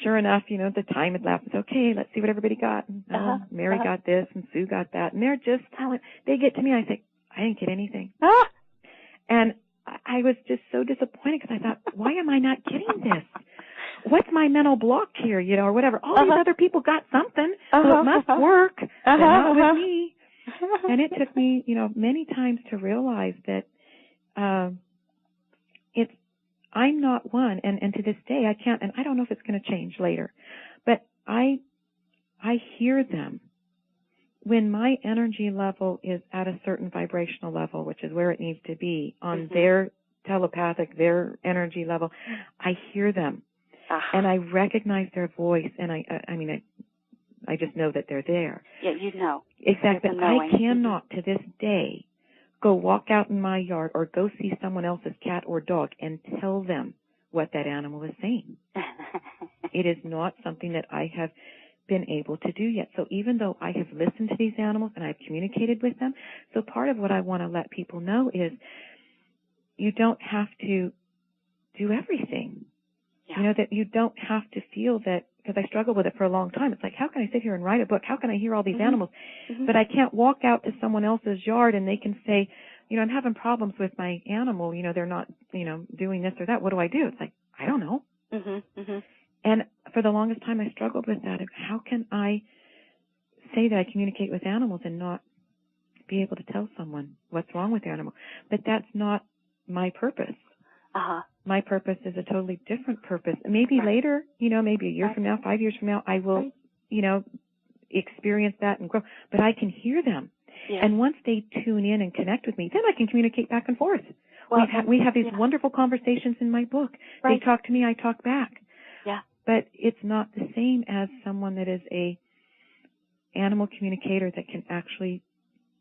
sure enough, the time had lapsed. Okay, let's see what everybody got. And, Mary got this, and Sue got that, and they're just telling, they get to me, I think, I didn't get anything. And I was just so disappointed because I thought, why am I not getting this? What's my mental block here, or whatever? All these other people got something, so it must work, but not with me. And it took me, many times to realize that I'm not one, and to this day I can't, and I don't know if it's going to change later, but I hear them. When my energy level is at a certain vibrational level, which is where it needs to be, on their telepathic, their energy level, I hear them. And I recognize their voice, and I just know that they're there. Yeah, you know. Exactly. I cannot, to this day, go walk out in my yard or go see someone else's cat or dog and tell them what that animal is saying. It is not something that I have been able to do yet. So even though I have listened to these animals and I've communicated with them, so part of what I want to let people know is you don't have to do everything. Yeah. You know, that you don't have to feel that, because I struggled with it for a long time. It's like, how can I sit here and write a book? How can I hear all these animals? But I can't walk out to someone else's yard and they can say, you know, I'm having problems with my animal. You know, they're not, you know, doing this or that. What do I do? It's like, I don't know. And for the longest time I struggled with that. How can I say that I communicate with animals and not be able to tell someone what's wrong with the animal? But that's not my purpose. My purpose is a totally different purpose. Maybe later, you know, maybe a year from now, 5 years from now, I will, you know, experience that and grow. But I can hear them. And once they tune in and connect with me, then I can communicate back and forth. Well, we have these wonderful conversations in my book. They talk to me, I talk back. But it's not the same as someone that is a animal communicator that can actually,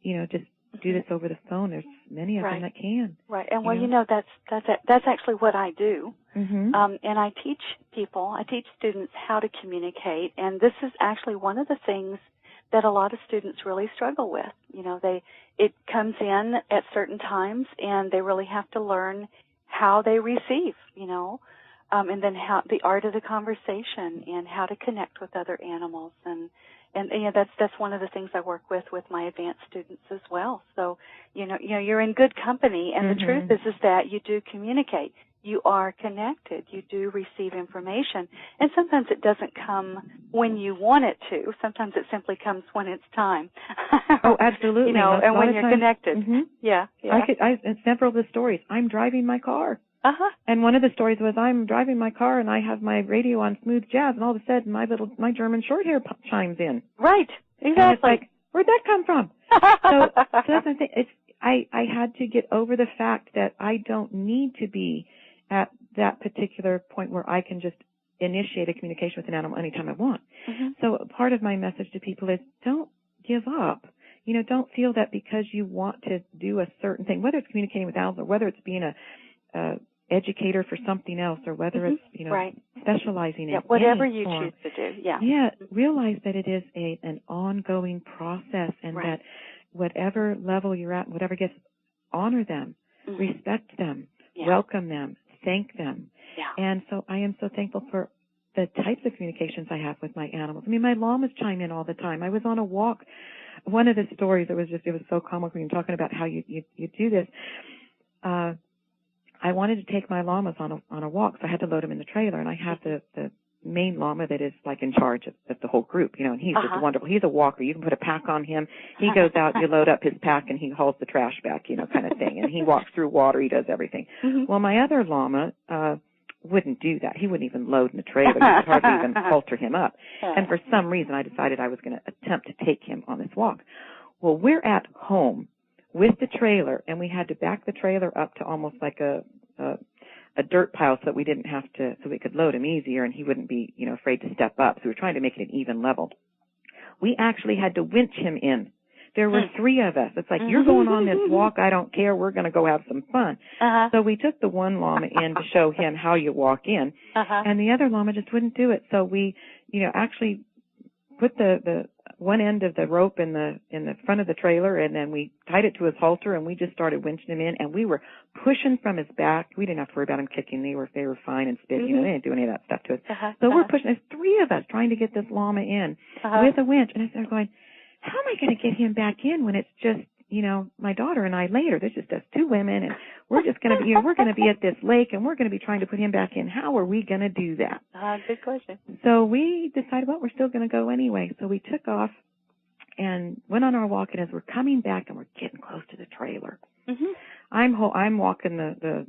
you know, just do this over the phone. There's many of them that can. And well, you know, that's actually what I do. And I teach people, I teach students how to communicate, and this is actually one of the things that a lot of students really struggle with. You know, it comes in at certain times, and they really have to learn how they receive, you know, and then how the art of the conversation and how to connect with other animals. And you know, that's one of the things I work with my advanced students as well. So, you know, you're in good company, and the truth is that you do communicate. You are connected. You do receive information. And sometimes it doesn't come when you want it to. Sometimes it simply comes when it's time. Oh, absolutely. You know, and when you're connected. In several of the stories, I'm driving my car. And one of the stories was I'm driving my car and I have my radio on smooth jazz, and all of a sudden my German shorthair chimes in. Right. Exactly. And it's like, where'd that come from? so that's the thing. I had to get over the fact that I don't need to be at that particular point where I can just initiate a communication with an animal anytime I want. So part of my message to people is don't give up. You know, don't feel that because you want to do a certain thing, whether it's communicating with animals or whether it's being a educator for something else, or whether it's, you know, specializing in whatever any you form. choose to do. Realize that it is an ongoing process, and that whatever level you're at, whatever gets, honor them, respect them, welcome them, thank them. And so I am so thankful for the types of communications I have with my animals. I mean, my llamas chime in all the time. I was on a walk. One of the stories, it was so comical when you're talking about how you do this. I wanted to take my llamas on a walk, so I had to load them in the trailer, and I have the main llama that is like in charge of the whole group, you know, and he's just wonderful. He's a walker. You can put a pack on him. He goes out, you load up his pack, and he hauls the trash back, you know, kind of thing. And he walks through water. He does everything. Well, my other llama wouldn't do that. He wouldn't even load in the trailer. You could hardly even halter him up. And for some reason, I decided I was going to attempt to take him on this walk. Well, we're at home with the trailer, and we had to back the trailer up to almost like a dirt pile so that we didn't have to, so we could load him easier and he wouldn't be, you know, afraid to step up. So we were trying to make it an even level. We actually had to winch him in. There were three of us. It's like, you're going on this walk, I don't care, we're going to go have some fun. So we took the one llama in to show him how you walk in, and the other llama just wouldn't do it. So we, you know, actually put the one end of the rope in the front of the trailer, and then we tied it to his halter, and we just started winching him in, and we were pushing from his back. We didn't have to worry about him kicking. They were fine and spit. You know, they didn't do any of that stuff to us. So we're pushing. There's three of us trying to get this llama in with a winch, and I started going, how am I going to get him back in when it's just, you know, my daughter and I later? There's just us two women, and we're just going to be, you know, we're going to be at this lake, and we're going to be trying to put him back in. How are we going to do that? Good question. So we decided, well, we're still going to go anyway. So we took off and went on our walk, and as we're coming back and we're getting close to the trailer, I'm walking the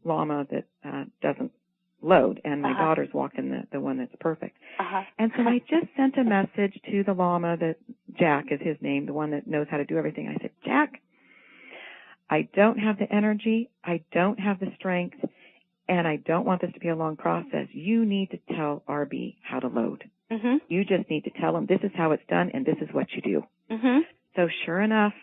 llama that doesn't load, and my daughter's walking the one that's perfect. And so I just sent a message to the llama that Jack is his name, the one that knows how to do everything. I said, Jack, I don't have the energy, I don't have the strength, and I don't want this to be a long process, you need to tell RB how to load. Mm-hmm. You just need to tell him this is how it's done and this is what you do. Mm-hmm. So sure enough,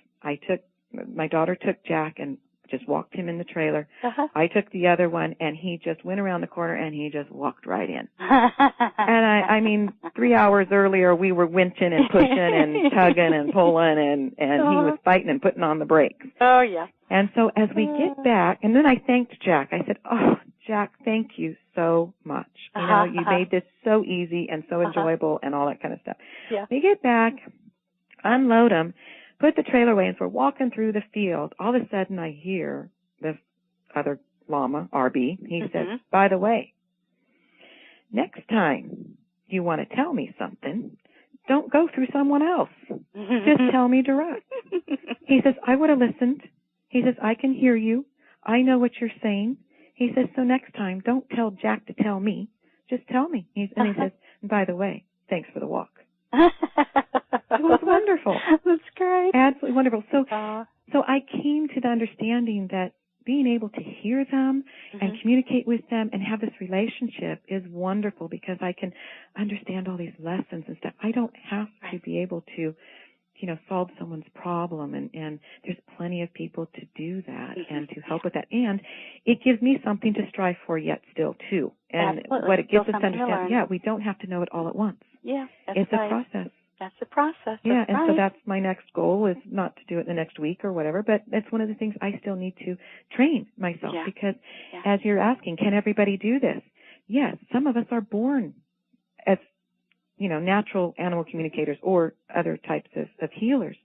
my daughter took Jack and just walked him in the trailer. Uh-huh. I took the other one, and he just went around the corner, and he just walked right in. And I mean, 3 hours earlier, we were winching and pushing and tugging and pulling, and he was fighting and putting on the brakes. Oh, yeah. And so as we get back, and then I thanked Jack. I said, oh, Jack, thank you so much. You know, you made this so easy and so enjoyable and all that kind of stuff. Yeah. We get back, unload him, put the trailer away, and so we're walking through the field. All of a sudden, I hear the other llama, RB. He says, by the way, next time you want to tell me something, don't go through someone else. Just tell me direct. He says, I would have listened. He says, I can hear you. I know what you're saying. He says, so next time, don't tell Jack to tell me. Just tell me. And he says, by the way, thanks for the walk. It was wonderful. That's great. Absolutely wonderful. So I came to the understanding that being able to hear them and communicate with them and have this relationship is wonderful because I can understand all these lessons and stuff. I don't have to be able to, you know, solve someone's problem, and there's plenty of people to do that and to help with that. And it gives me something to strive for yet still, too. And Absolutely. what it gives us to understand, we don't have to know it all at once. Yeah, it's a process. That's the process. Yeah, and so that's my next goal, is not to do it the next week or whatever, but that's one of the things I still need to train myself because as you're asking, can everybody do this? Yes, some of us are born as, you know, natural animal communicators or other types of healers.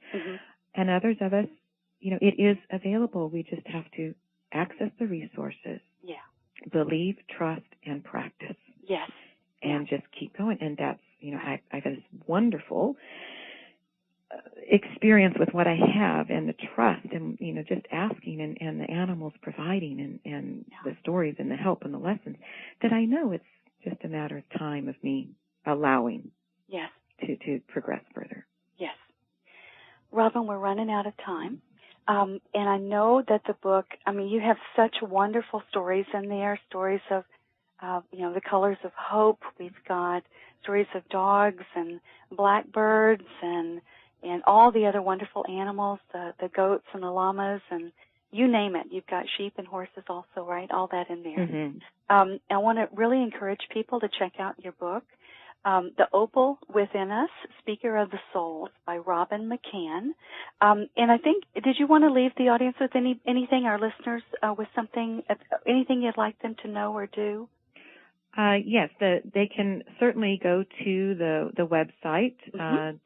And others of us, you know, it is available. We just have to access the resources. Yeah. Believe, trust, and practice. Yes. And just keep going. And that's, you know, I've had this wonderful experience with what I have and the trust and, you know, just asking and the animals providing and the stories and the help and the lessons that I know it's just a matter of time of me allowing to progress further. Yes. Robyn, we're running out of time. And I know that the book, I mean, you have such wonderful stories in there, stories of, you know, the colors of hope. We've got stories of dogs and blackbirds and all the other wonderful animals, the goats and the llamas and you name it. You've got sheep and horses also, right? All that in there. I want to really encourage people to check out your book, The Opal Within Us, Speaker of the Souls by Robynn McCann. And I think, did you want to leave the audience with anything, our listeners, with something, anything you'd like them to know or do? Yes, they can certainly go to the website,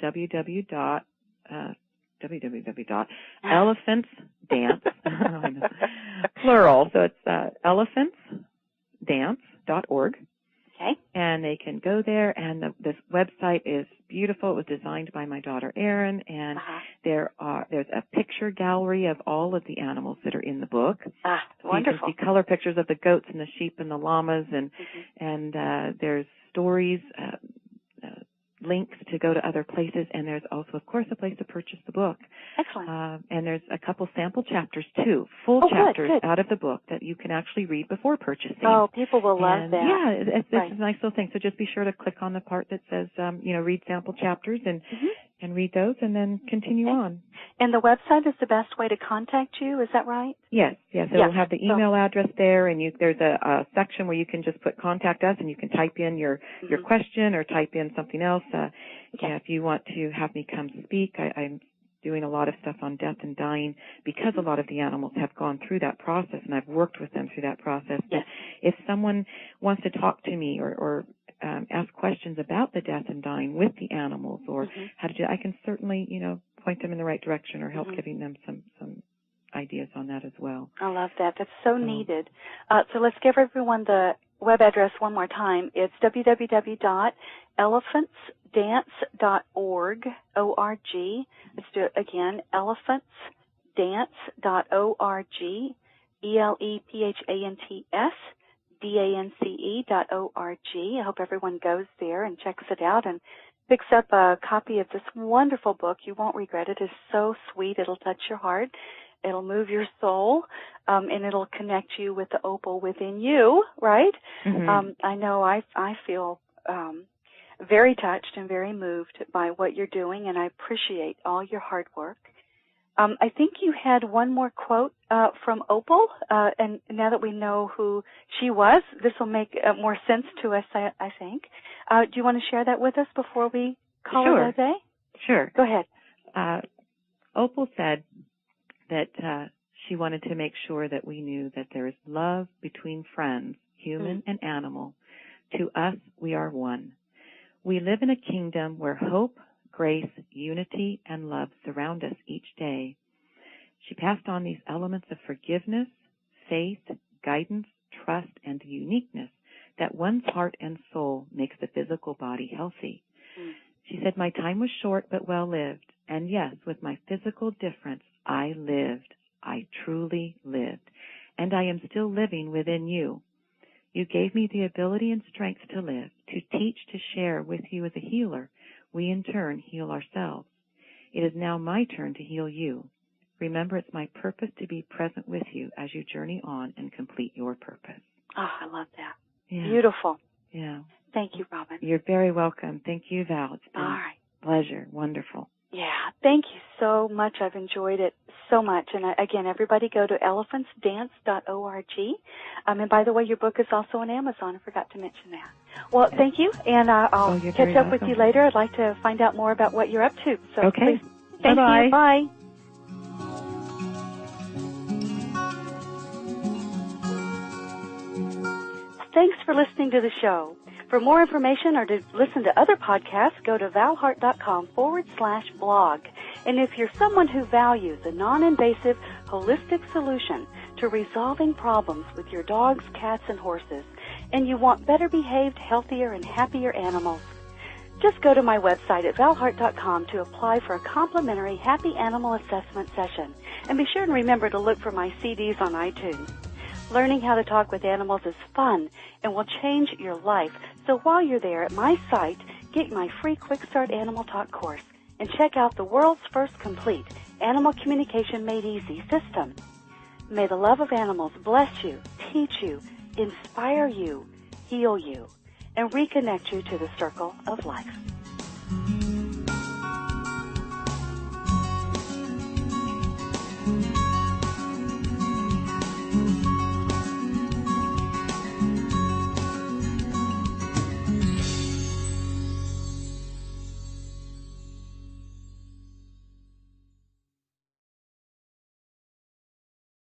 www.elephantsdance, plural, so it's elephantsdance.org. Okay. And they can go there, and this website is beautiful. It was designed by my daughter Erin, and there's a picture gallery of all of the animals that are in the book. So wonderful. You can see color pictures of the goats and the sheep and the llamas, and there's stories, links to go to other places, and there's also, of course, a place to purchase the book. Excellent. And there's a couple sample chapters, too, full chapters out of the book that you can actually read before purchasing. Oh, people will love that. Yeah, it's a nice little thing. So just be sure to click on the part that says, you know, read sample chapters and read those and then continue on. And the website is the best way to contact you, is that right? Yes. It'll have the email address there, and there's a section where you can just put contact us, and you can type in your question or type in something else. If you want to have me come speak, I'm doing a lot of stuff on death and dying because a lot of the animals have gone through that process, and I've worked with them through that process. But if someone wants to talk to me or ask questions about the death and dying with the animals or how to do it, I can certainly, you know, point them in the right direction or help giving them some ideas on that as well. I love that. That's so needed. So let's give everyone the web address one more time. It's www.elephantsdance.org, O-R-G. Let's do it again, elephantsdance.org, elephantsdance.org. I hope everyone goes there and checks it out and picks up a copy of this wonderful book. You won't regret it. It's so sweet. It'll touch your heart. It'll move your soul, and it'll connect you with the opal within you, right? Mm-hmm. I know I feel very touched and very moved by what you're doing, and I appreciate all your hard work. I think you had one more quote from Opal, and now that we know who she was, this will make more sense to us, I think. Do you want to share that with us before we call it a day? Sure. Go ahead. Opal said that she wanted to make sure that we knew that there is love between friends, human and animal. To us, we are one. We live in a kingdom where hope, grace, unity, and love surround us each day. She passed on these elements of forgiveness, faith, guidance, trust, and the uniqueness that one's heart and soul makes the physical body healthy. She said, my time was short but well lived, and yes, with my physical difference, I lived. I truly lived, and I am still living within you. You gave me the ability and strength to live, to teach, to share with you as a healer. We in turn heal ourselves. It is now my turn to heal you. Remember, it's my purpose to be present with you as you journey on and complete your purpose. Oh, I love that. Yeah. Beautiful. Yeah. Thank you, Robynn. You're very welcome. Thank you, Val. It's been all right. A pleasure. Wonderful. Yeah, thank you so much. I've enjoyed it so much. And again, everybody go to elephantsdance.org. And by the way, your book is also on Amazon. I forgot to mention that. Well, thank you, and I'll catch up with you later. I'd like to find out more about what you're up to. So okay. Please, thank you. Bye. Thanks for listening to the show. For more information or to listen to other podcasts, go to valhart.com/blog. And if you're someone who values a non-invasive, holistic solution to resolving problems with your dogs, cats, and horses, and you want better behaved, healthier, and happier animals, just go to my website at valhart.com to apply for a complimentary Happy Animal Assessment session. And be sure and remember to look for my CDs on iTunes. Learning how to talk with animals is fun and will change your life. So while you're there at my site, get my free Quick Start Animal Talk course and check out the world's first complete Animal Communication Made Easy system. May the love of animals bless you, teach you, inspire you, heal you, and reconnect you to the circle of life.